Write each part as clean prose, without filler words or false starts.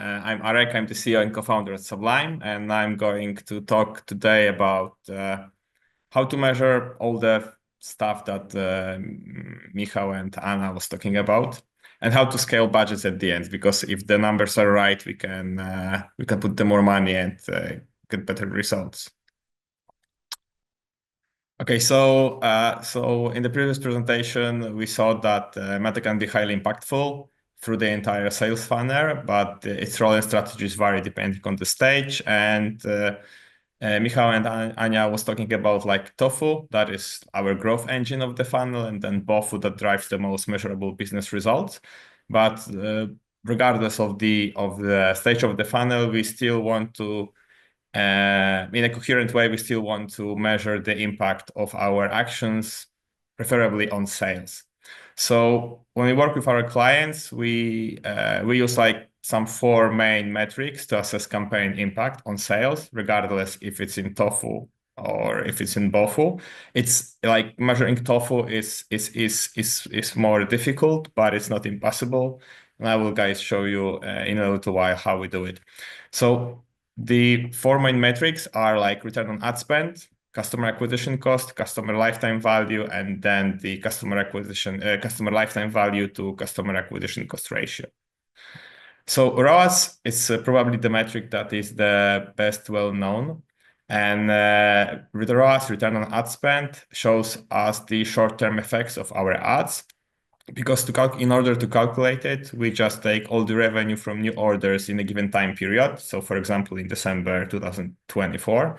I'm Arek, I'm the CEO and co-founder at Sublime, and I'm going to talk today about how to measure all the stuff that Michał and Anna was talking about, and how to scale budgets at the end. Because if the numbers are right, we can put the more money and get better results. Okay, so in the previous presentation, we saw that Meta can be highly impactful through the entire sales funnel, but its role and strategies vary depending on the stage. And Michał and Anya was talking about like Tofu, that is our growth engine of the funnel, and then Bofu that drives the most measurable business results. But regardless of the stage of the funnel, we still want to in a coherent way, we still want to measure the impact of our actions, preferably on sales. So when we work with our clients, we use like some 4 main metrics to assess campaign impact on sales, regardless if it's in Tofu or if it's in Bofu. It's like measuring Tofu is more difficult, but it's not impossible. And I will guys show you in a little while how we do it. So the 4 main metrics are like return on ad spend, customer acquisition cost, customer lifetime value, and then the customer lifetime value to customer acquisition cost ratio. So ROAS is probably the metric that is the best well known. And with ROAS, return on ad spend, shows us the short-term effects of our ads. Because in order to calculate it, we just take all the revenue from new orders in a given time period. So for example, in December 2024,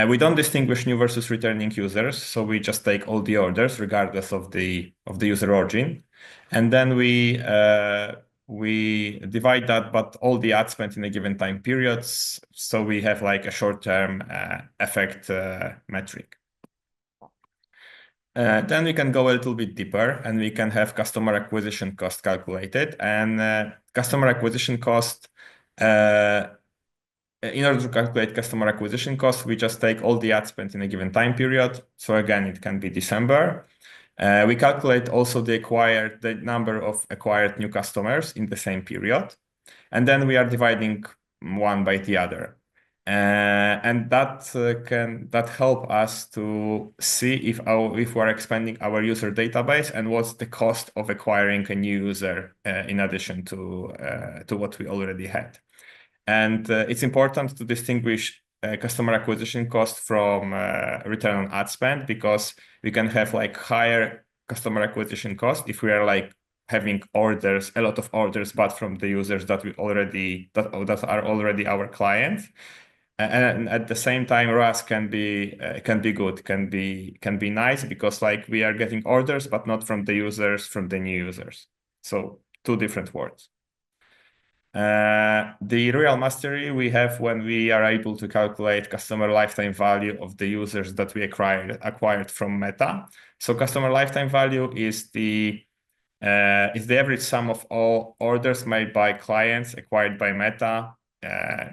we don't distinguish new versus returning users. So we just take all the orders regardless of the user origin. And then we divide that, but all the ad spent in a given time periods. So we have like a short-term effect metric. Then we can go a little bit deeper and we can have customer acquisition cost calculated. And customer acquisition cost, in order to calculate customer acquisition cost, we just take all the ad spent in a given time period. So again, it can be December. We calculate also the number of acquired new customers in the same period. And then we are dividing one by the other. And that help us to see if we're expanding our user database and what's the cost of acquiring a new user in addition to what we already had. And it's important to distinguish customer acquisition cost from return on ad spend, because we can have like higher customer acquisition cost if we are like having a lot of orders, but from the users that are already our clients. And at the same time, ROAS can be good, can be nice, because like we are getting orders, but not from the users, from the new users. So 2 different words. The real mastery we have when we are able to calculate customer lifetime value of the users that we acquired from Meta. So customer lifetime value is the average sum of all orders made by clients acquired by Meta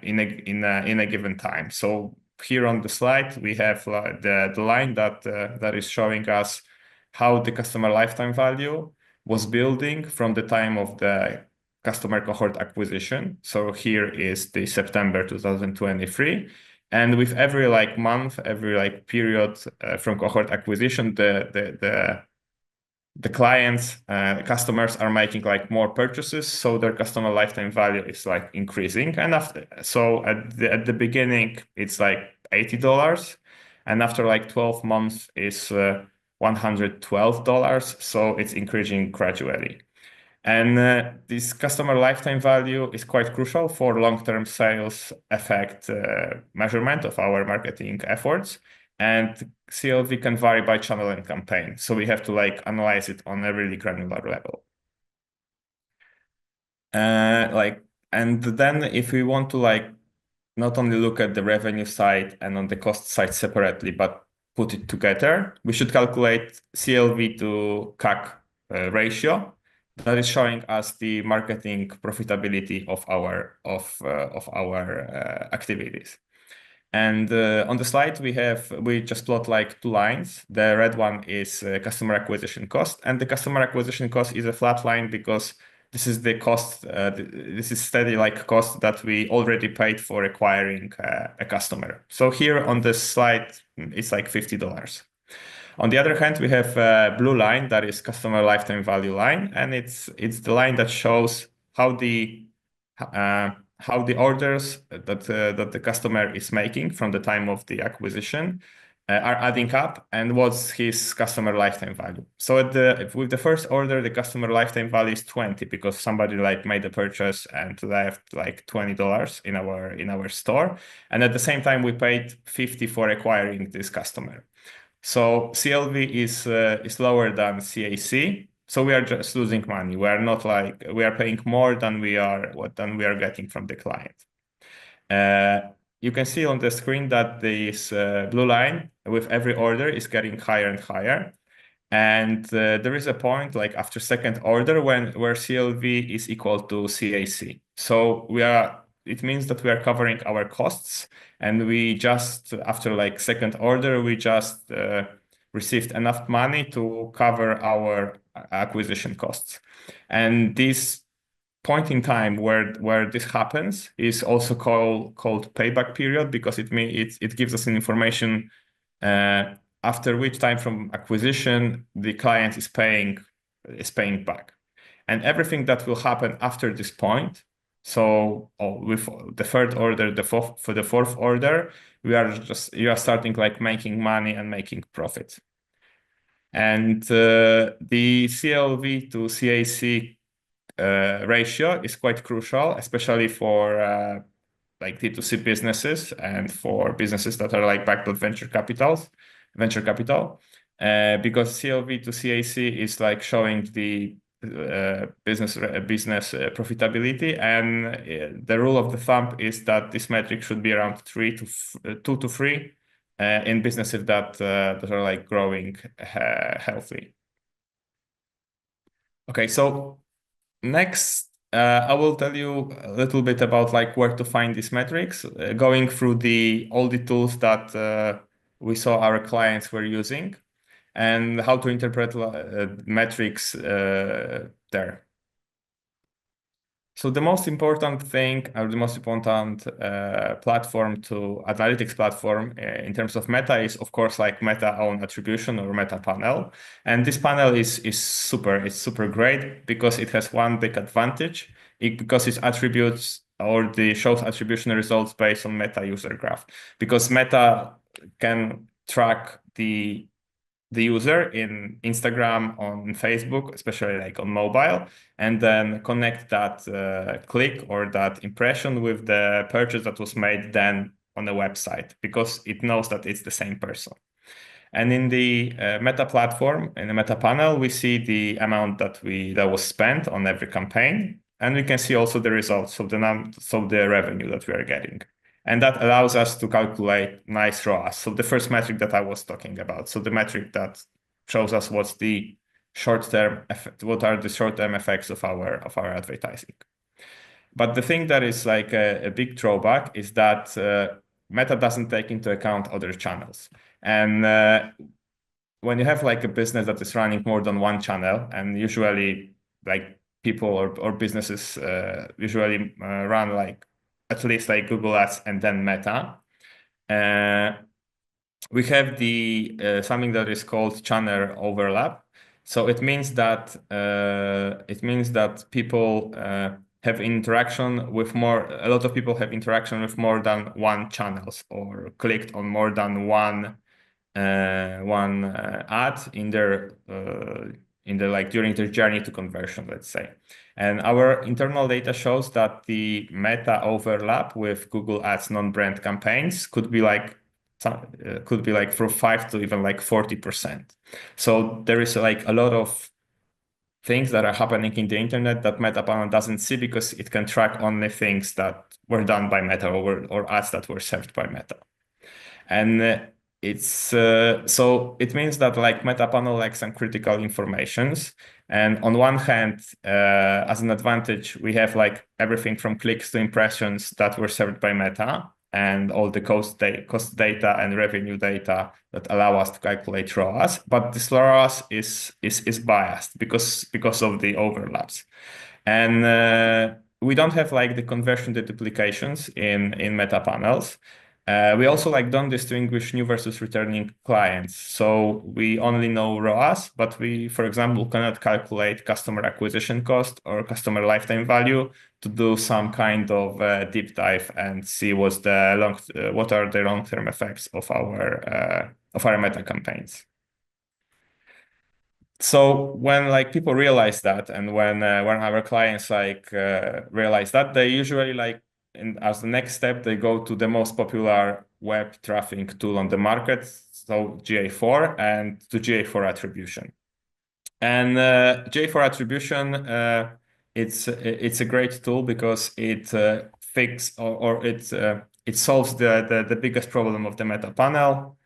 in a given time. So here on the slide we have the line that is showing us how the customer lifetime value was building from the time of the customer cohort acquisition. So here is the September 2023, and with every like month, every like period from cohort acquisition, the customers are making like more purchases, so their customer lifetime value is like increasing. And at the beginning it's like $80, and after like 12 months is $112. So it's increasing gradually. And this customer lifetime value is quite crucial for long-term sales effect measurement of our marketing efforts. And CLV can vary by channel and campaign. So we have to like analyze it on a really granular level. And then if we want to like not only look at the revenue side and on the cost side separately, but put it together, we should calculate CLV to CAC ratio. That is showing us the marketing profitability of our activities. And on the slide, we just plot like 2 lines. The red one is customer acquisition cost, and the customer acquisition cost is a flat line because this is the cost. This is steady like cost that we already paid for acquiring a customer. So here on this slide, it's like $50. On the other hand, we have a blue line that is customer lifetime value line, and it's the line that shows how the orders that the customer is making from the time of the acquisition are adding up, and what's his customer lifetime value. So with the first order, the customer lifetime value is 20 because somebody like made a purchase and left like $20 in our store, and at the same time we paid 50 for acquiring this customer. So CLV is lower than CAC. So we are just losing money. We are not like we are paying more than we are getting from the client. You can see on the screen that this blue line with every order is getting higher and higher. And there is a point like after second order where CLV is equal to CAC. So it means that we are covering our costs, and we just after like second order we just received enough money to cover our acquisition costs. And this point in time where this happens is also called payback period, because it gives us an information after which time from acquisition the client is paying back. And everything that will happen after this point, so with the third order, for the fourth order, you are starting like making money and making profit. And the CLV to CAC ratio is quite crucial, especially for like D2C businesses and for businesses that are like backed with venture capital, because CLV to CAC is like showing the business profitability, and the rule of the thumb is that this metric should be around 2 to 3 in businesses that are like growing healthy. Okay, so next, I will tell you a little bit about like where to find these metrics, going through all the tools that we saw our clients were using, and how to interpret metrics there. So the most important thing, or the most important analytics platform in terms of Meta is, of course, like Meta own attribution or Meta panel. And this panel is super great because it has one big advantage, because it attributes or shows attribution results based on Meta user graph. Because Meta can track the user in Instagram, on Facebook, especially like on mobile, and then connect that click or that impression with the purchase that was made then on the website, because it knows that it's the same person. And in the Meta platform, in the Meta panel, we see the amount that was spent on every campaign, and we can see also the results of the revenue that we are getting. And that allows us to calculate nice ROAS. So the first metric that I was talking about. So the metric that shows us what are the short-term effects of our advertising. But the thing that is like a big drawback is that Meta doesn't take into account other channels. And when you have like a business that is running more than one channel, and usually like people or businesses usually run like at least like Google Ads and then Meta, we have something that is called channel overlap. So it means that people have interaction with a lot of people have interaction with more than one channels, or clicked on more than one ad in their like during their journey to conversion, let's say. And our internal data shows that the Meta overlap with Google Ads non-brand campaigns could be like from 5 to even like 40%. So there is like a lot of things that are happening in the internet that Meta panel doesn't see, because it can track only things that were done by Meta or ads that were served by Meta. And so it means that like Meta panel likes some critical informations. And on one hand, as an advantage, we have like everything from clicks to impressions that were served by Meta, and all the cost data and revenue data that allow us to calculate ROAS. But this ROAS is biased because of the overlaps. And we don't have like the conversion deduplications in meta panels. We also like don't distinguish new versus returning clients. So we only know ROAS, but we, for example, cannot calculate customer acquisition cost or customer lifetime value to do some kind of deep dive and see what are the long-term effects of our meta campaigns. So when like people realize that, and when our clients realize that, they usually as the next step they go to the most popular web traffic tool on the market, so GA4, and to GA4 attribution. And GA4 attribution, it's a great tool because it it solves the biggest problem of the meta panel,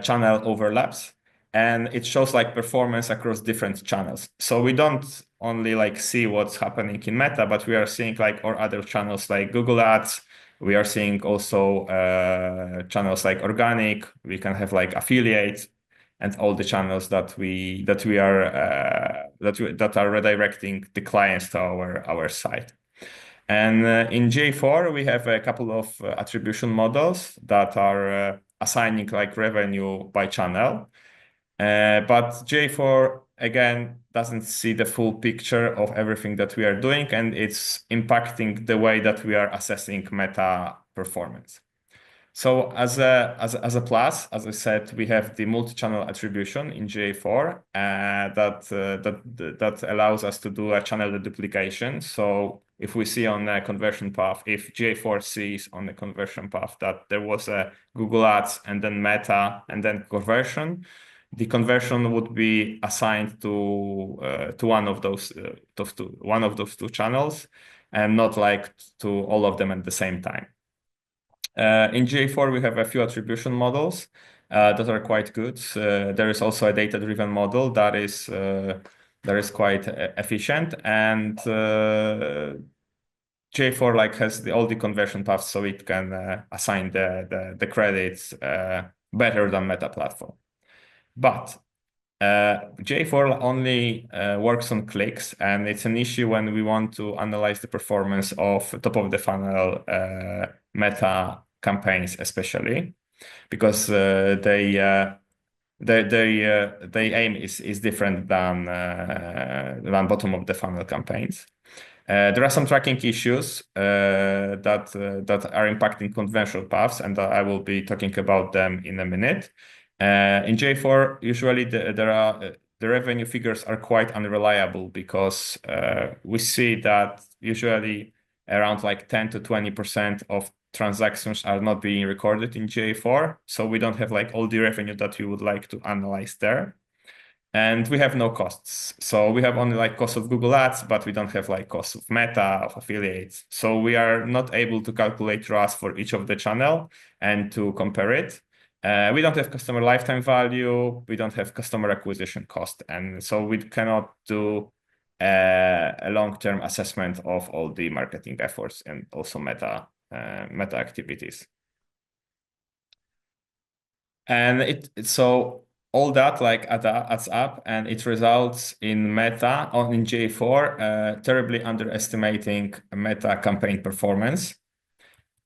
channel overlaps, and it shows like performance across different channels. So we don't only like see what's happening in Meta, but we are seeing like our other channels like Google Ads. We are seeing also channels like organic. We can have like affiliates and all the channels that are redirecting the clients to our site. And in GA4, we have a couple of attribution models that are assigning like revenue by channel. But GA4 again doesn't see the full picture of everything that we are doing, and it's impacting the way that we are assessing meta performance. So as a plus, as I said, we have the multi-channel attribution in GA4 that allows us to do a channel deduplication. So if we see on a conversion path, if GA4 sees on the conversion path that there was a Google Ads and then Meta and then conversion, the conversion would be assigned to one of those two channels, and not like to all of them at the same time. In GA4, we have a few attribution models that are quite good. There is also a data-driven model that is quite efficient, and GA4 like has all the conversion paths, so it can assign the credits better than Meta platform. But GA4 only works on clicks, and it's an issue when we want to analyze the performance of top of the funnel Meta campaigns, especially because their aim is different than bottom of the funnel campaigns. There are some tracking issues that are impacting conventional paths, and I will be talking about them in a minute. In GA4, usually the revenue figures are quite unreliable because we see that usually around like 10 to 20% of transactions are not being recorded in GA4. So we don't have like all the revenue that we would like to analyze there. And we have no costs. So we have only like cost of Google Ads, but we don't have like cost of Meta, of affiliates. So we are not able to calculate ROAS for each of the channel and to compare it. We don't have customer lifetime value. We don't have customer acquisition cost. And so we cannot do a long-term assessment of all the marketing efforts and also meta activities. And so all that like adds up, and it results in Meta in GA4 terribly underestimating Meta campaign performance.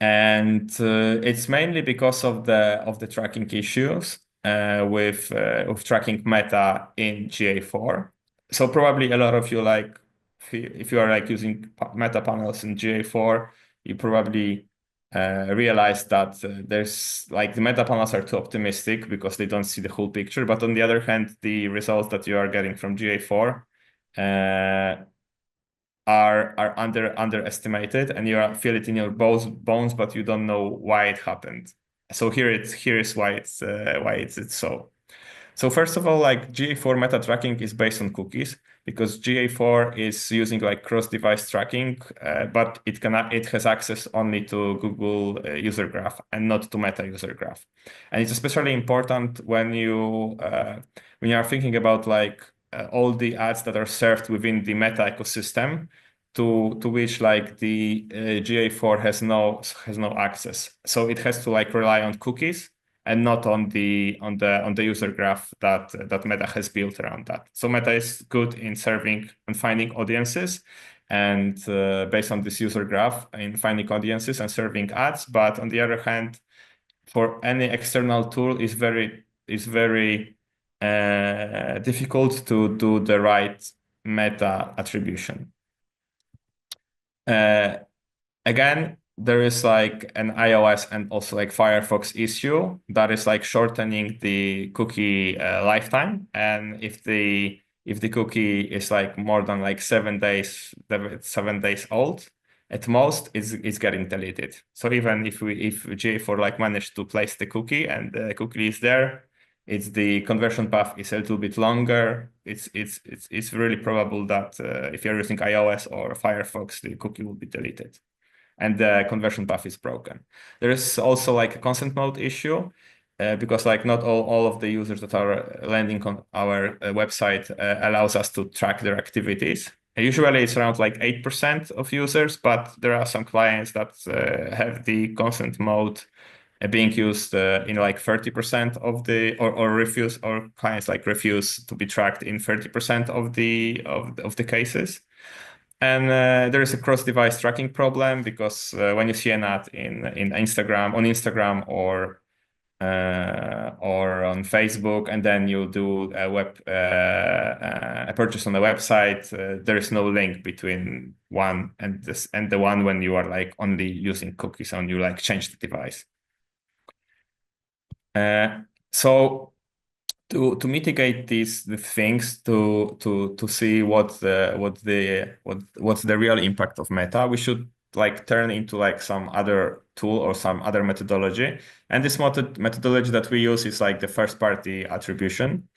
And it's mainly because of the tracking issues with tracking Meta in GA4. So probably a lot of you like, if you are like using Meta panels in GA4, you probably realize that there's like the Meta panels are too optimistic because they don't see the whole picture. But on the other hand, the results that you are getting from GA4 are underestimated, and you feel it in your bones, but you don't know why it happened. So here is why it's so. So first of all, like GA4 meta tracking is based on cookies, because GA4 is using like cross-device tracking, but it has access only to Google user graph and not to Meta user graph. And it's especially important when you are thinking about like all the ads that are served within the Meta ecosystem, to which like the GA4 has no access. So it has to like rely on cookies and not on the user graph that Meta has built around that. So Meta is good in serving and finding audiences, and based on this user graph in finding audiences and serving ads. But on the other hand, for any external tool is very difficult to do the right meta attribution. Again, there is like an iOS and also like Firefox issue that is like shortening the cookie lifetime. And if the cookie is like more than like 7 days, 7 days old, at most it's getting deleted. So even if GA4 like managed to place the cookie and the cookie is there, it's the conversion path is a little bit longer. It's really probable that if you're using iOS or Firefox, the cookie will be deleted and the conversion path is broken. There is also like a consent mode issue because like not all of the users that are landing on our website allows us to track their activities. Usually it's around like 8% of users, but there are some clients that have the consent mode being used in like 30% of the or refuse, or clients like refuse to be tracked in 30% of the cases. And there is a cross-device tracking problem because when you see an ad in Instagram, on Instagram or on Facebook, and then you do a purchase on the website, there is no link between one and the one when you are like only using cookies and you like change the device. So to mitigate these things, to see what's the real impact of meta, we should like turn into like some other tool or some other methodology. And this methodology that we use is like the first party attribution.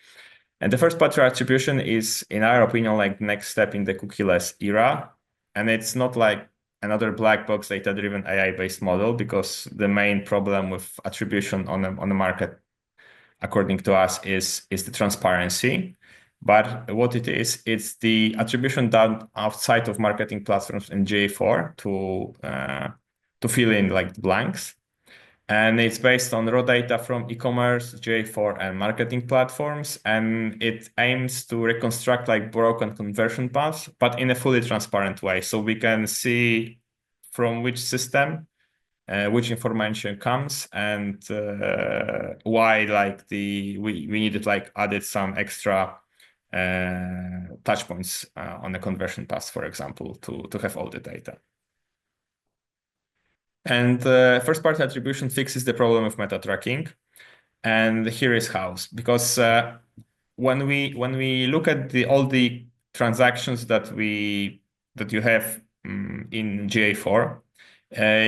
And the first party attribution is, in our opinion, like next step in the cookieless era. And it's not like another black box data-driven AI-based model, because the main problem with attribution on the market, according to us, is the transparency. But what it is, it's the attribution done outside of marketing platforms in GA4 to fill in like the blanks. And it's based on raw data from e-commerce, GA4, and marketing platforms. And it aims to reconstruct like broken conversion paths, but in a fully transparent way. So we can see from which system which information comes, and why like we needed like added some extra touch points on the conversion path, for example, to have all the data. And first party attribution fixes the problem of meta tracking, and here is how. Because when we look at all the transactions that you have in GA4,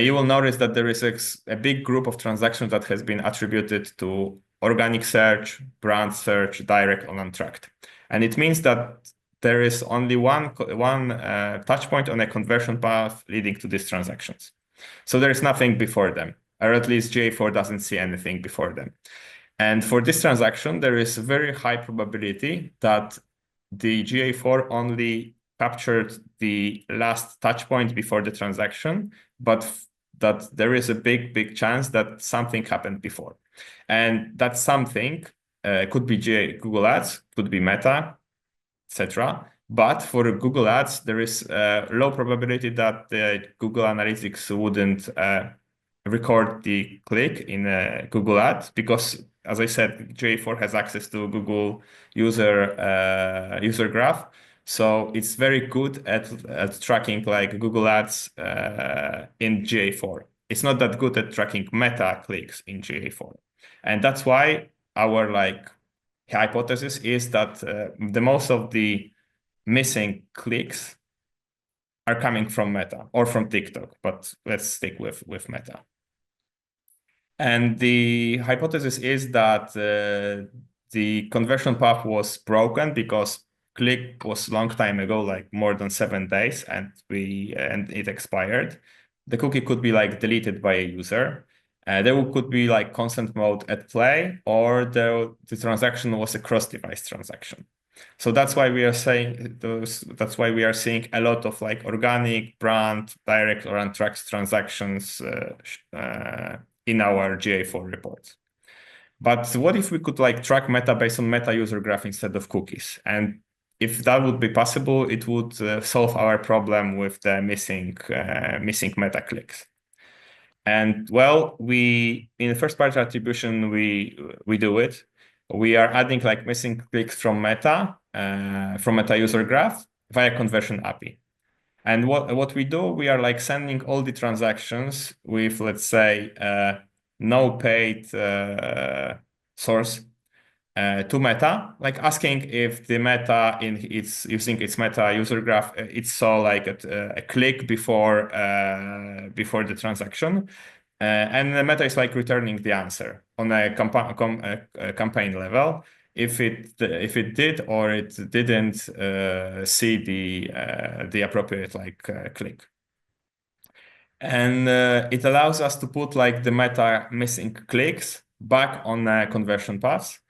you will notice that there is a big group of transactions that has been attributed to organic search, brand search, direct, or untracked. And it means that there is only one touch point on a conversion path leading to these transactions. So there is nothing before them, or at least GA4 doesn't see anything before them. And for this transaction, there is a very high probability that the GA4 only captured the last touch point before the transaction, but that there is a big chance that something happened before. And that something could be Google Ads, could be Meta, etc. But for Google Ads, there is a low probability that Google Analytics wouldn't record the click in a Google Ad, because, as I said, GA4 has access to Google user graph. So it's very good at tracking like Google Ads in GA4. It's not that good at tracking meta clicks in GA4. And that's why our like hypothesis is that the most of the missing clicks are coming from Meta or from TikTok, but let's stick with Meta. And the hypothesis is that the conversion path was broken because click was a long time ago, like more than 7 days, and it expired. The cookie could be like deleted by a user. There could be like consent mode at play, or the transaction was a cross-device transaction. So that's why we are saying that's why we are seeing a lot of like organic, brand, direct, or untracked transactions in our GA4 reports. But what if we could like track meta based on meta user graph instead of cookies? And if that would be possible, it would solve our problem with the missing meta clicks. And well, in the first party attribution, we do it. We are adding like missing clicks from Meta user graph via conversion API. And what we do, we are like sending all the transactions with, let's say, no paid source to Meta, like asking if the Meta using its Meta user graph, it saw like a click before the transaction, and the Meta is like returning the answer on a campaign level if it did or it didn't see the appropriate click. And it allows us to put like the Meta missing clicks back on a conversion path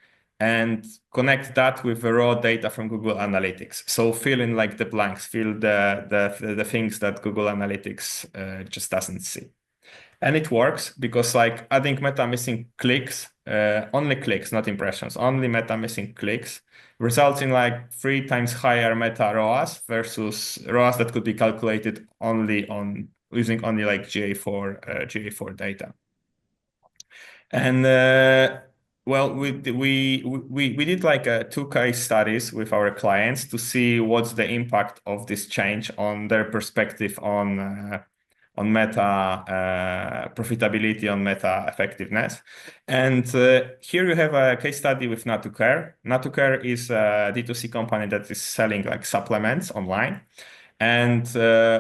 and connect that with the raw data from Google Analytics. So fill in like the blanks, fill the things that Google Analytics just doesn't see. And it works because like adding Meta missing clicks, only clicks, not impressions, only Meta missing clicks results in like 3 times higher Meta ROAS versus ROAS that could be calculated only on using only like GA4 data. And well, we did like 2 case studies with our clients to see what's the impact of this change on their perspective on Meta profitability, on Meta effectiveness. And here you have a case study with Natucare. Natucare is a D2C company that is selling like supplements online. And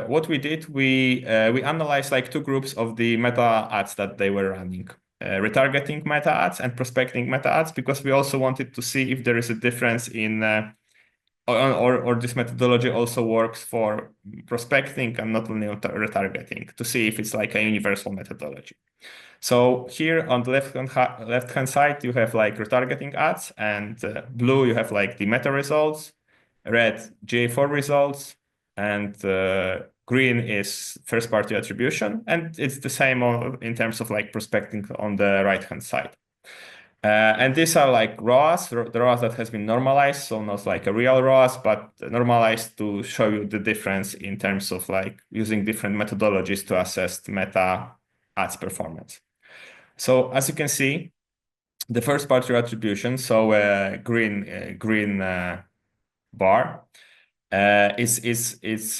what we did, we analyzed like 2 groups of the Meta ads that they were running. Retargeting Meta ads and prospecting Meta ads, because we also wanted to see if there is a difference in or this methodology also works for prospecting and not only retargeting, to see if it's like a universal methodology. So here on the left-hand side, you have like retargeting ads, and blue, you have like the Meta results, red, GA4 results, and green is first-party attribution. And it's the same in terms of like prospecting on the right-hand side. And these are like ROAS, the ROAS that has been normalized, so not like a real ROAS, but normalized to show you the difference in terms of like using different methodologies to assess Meta ads performance. So as you can see, the first party attribution, so green bar, it's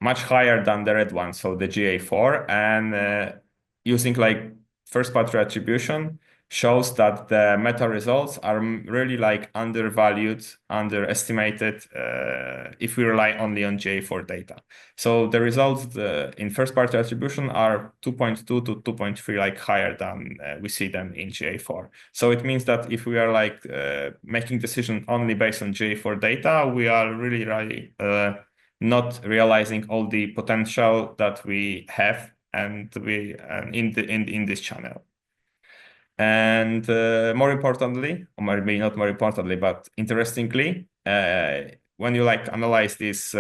much higher than the red one, so the GA4, and using like first party attribution shows that the Meta results are really like undervalued, underestimated if we rely only on GA4 data. So the results in first party attribution are 2.2 to 2.3 like higher than we see them in GA4. So it means that if we are like making decisions only based on GA4 data, we are really not realizing all the potential that we have and in this channel. And more importantly, or maybe not more importantly, but interestingly, when you like analyze these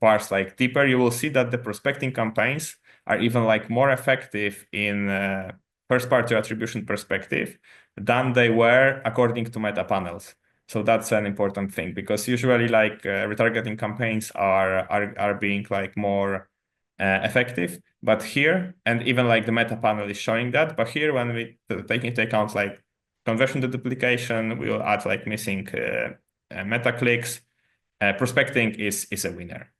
bars like deeper, you will see that the prospecting campaigns are even like more effective in first party attribution perspective than they were according to Meta panels. So that's an important thing, because usually like retargeting campaigns are being like more effective. But here, and even like the Meta panel is showing that, but here when we take into account like conversion to duplication, we will add like missing Meta clicks, prospecting is a winner.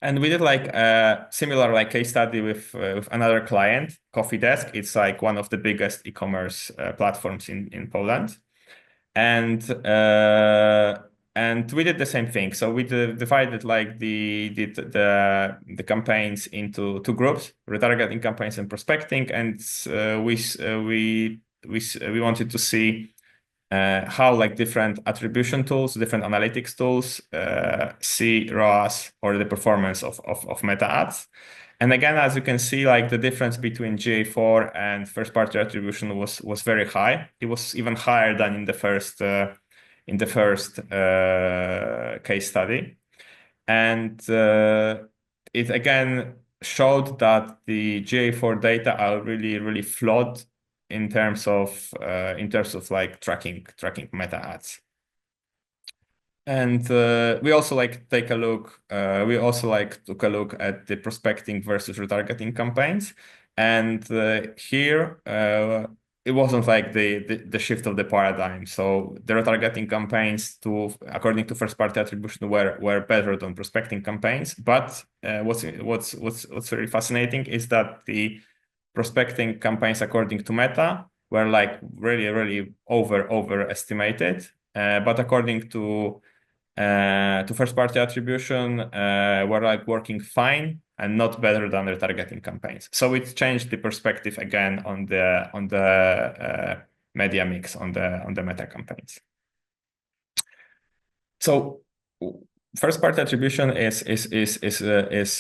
And we did like a similar like case study with another client, Coffee Desk. It's like one of the biggest e-commerce platforms in Poland. And we did the same thing. So we divided like the campaigns into 2 groups: retargeting campaigns and prospecting. And we wanted to see how like different attribution tools, different analytics tools see ROAS or the performance of Meta ads. And again, as you can see, like the difference between GA4 and first party attribution was very high. It was even higher than in the first case study. And it again showed that the GA4 data are really flawed in terms of like tracking Meta ads. And we also like take a look. We also like took a look at the prospecting versus retargeting campaigns, and here it wasn't like the shift of the paradigm. So the retargeting campaigns, to according to first party attribution, were better than prospecting campaigns. But what's very fascinating is that the prospecting campaigns, according to Meta, were like really overestimated. But according to first-party attribution, were like working fine and not better than retargeting campaigns. So it changed the perspective again on the media mix on the Meta campaigns. So first-party attribution is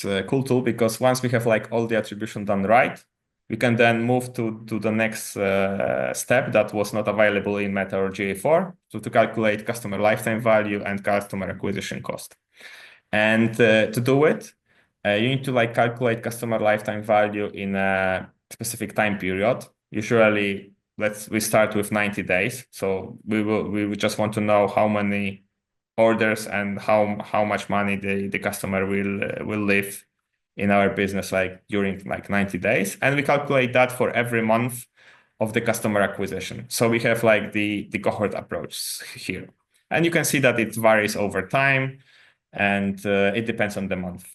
a cool tool, because once we have like all the attribution done right, we can then move to the next step that was not available in Meta or GA4, to calculate customer lifetime value and customer acquisition cost. And to do it, you need to like calculate customer lifetime value in a specific time period. Usually, we start with 90 days. So we just want to know how many orders and how much money the customer will live in our business like during like 90 days, and we calculate that for every month of the customer acquisition. So we have like the cohort approach here, and you can see that it varies over time, and it depends on the month.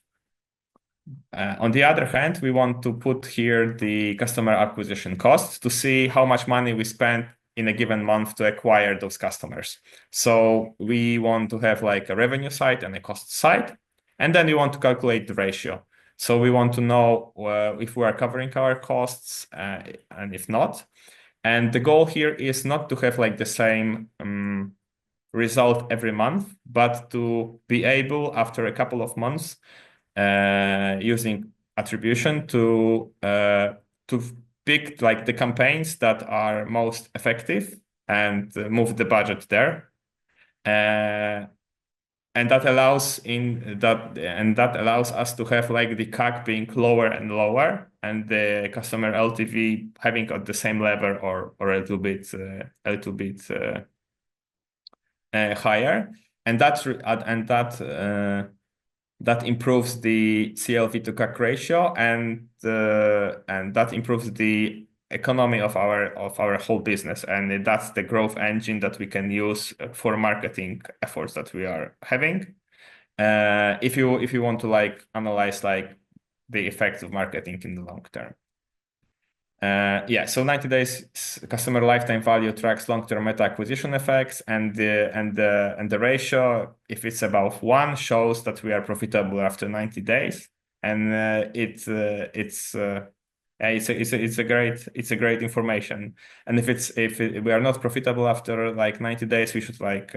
On the other hand, we want to put here the customer acquisition cost to see how much money we spent in a given month to acquire those customers. So we want to have like a revenue side and a cost side, and then we want to calculate the ratio. So we want to know if we are covering our costs and if not. And the goal here is not to have like the same result every month, but to be able, after a couple of months, using attribution to pick like the campaigns that are most effective and move the budget there. And that allows us to have like the CAC being lower and lower, and the customer LTV having at the same level or a little bit higher, and that improves the CLV to CAC ratio, and that improves the economy of our whole business, and that's the growth engine that we can use for marketing efforts that we are having. If you want to like analyze like the effects of marketing in the long term. So 90 days customer lifetime value tracks long-term meta acquisition effects, and the ratio, if it's above 1, shows that we are profitable after 90 days, and it's a great information. And if we are not profitable after like 90 days, we should like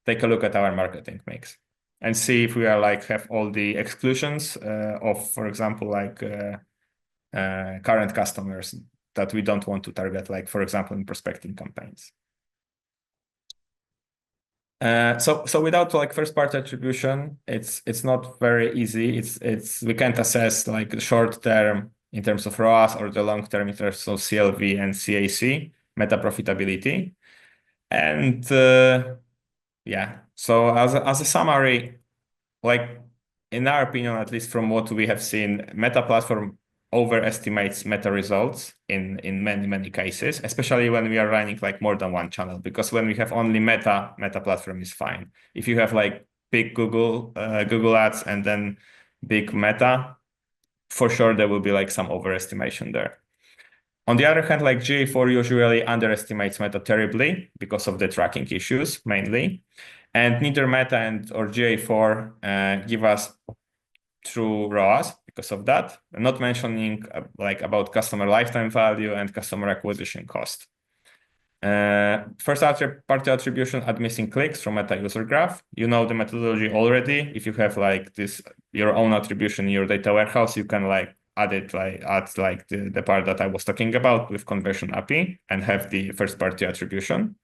take a look at our marketing mix and see if we are like have all the exclusions of, for example, like current customers that we don't want to target, like for example in prospecting campaigns. So without like first party attribution, it's not very easy. We can't assess like the short term in terms of ROAS or the long term in terms of CLV and CAC meta profitability. And so as a summary, like in our opinion, at least from what we have seen, Meta platform overestimates Meta results in many cases, especially when we are running like more than one channel, because when we have only Meta platform is fine. If you have like big Google ads and then big Meta, for sure there will be like some overestimation there. On the other hand, like GA4 usually underestimates Meta terribly because of the tracking issues mainly, and neither Meta or GA4 give us true ROAS because of that, not mentioning like about customer lifetime value and customer acquisition cost. First party attribution at missing clicks from Meta user graph. You know the methodology already. If you have like your own attribution in your data warehouse, you can like add the part that I was talking about with conversion API and have the first party attribution.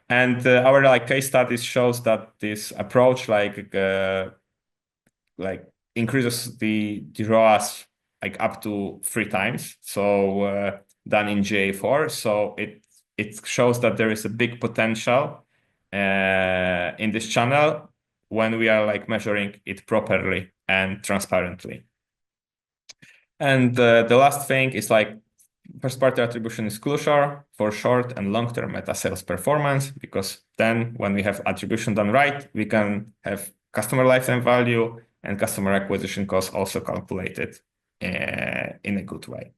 And our like case studies shows that this approach like increases the ROAS like up to 3 times. Than in GA4. So it shows that there is a big potential in this channel when we are like measuring it properly and transparently. And the last thing is like first-party attribution is crucial for short and long-term meta sales performance, because then when we have attribution done right, we can have customer lifetime value and customer acquisition costs also calculated in a good way.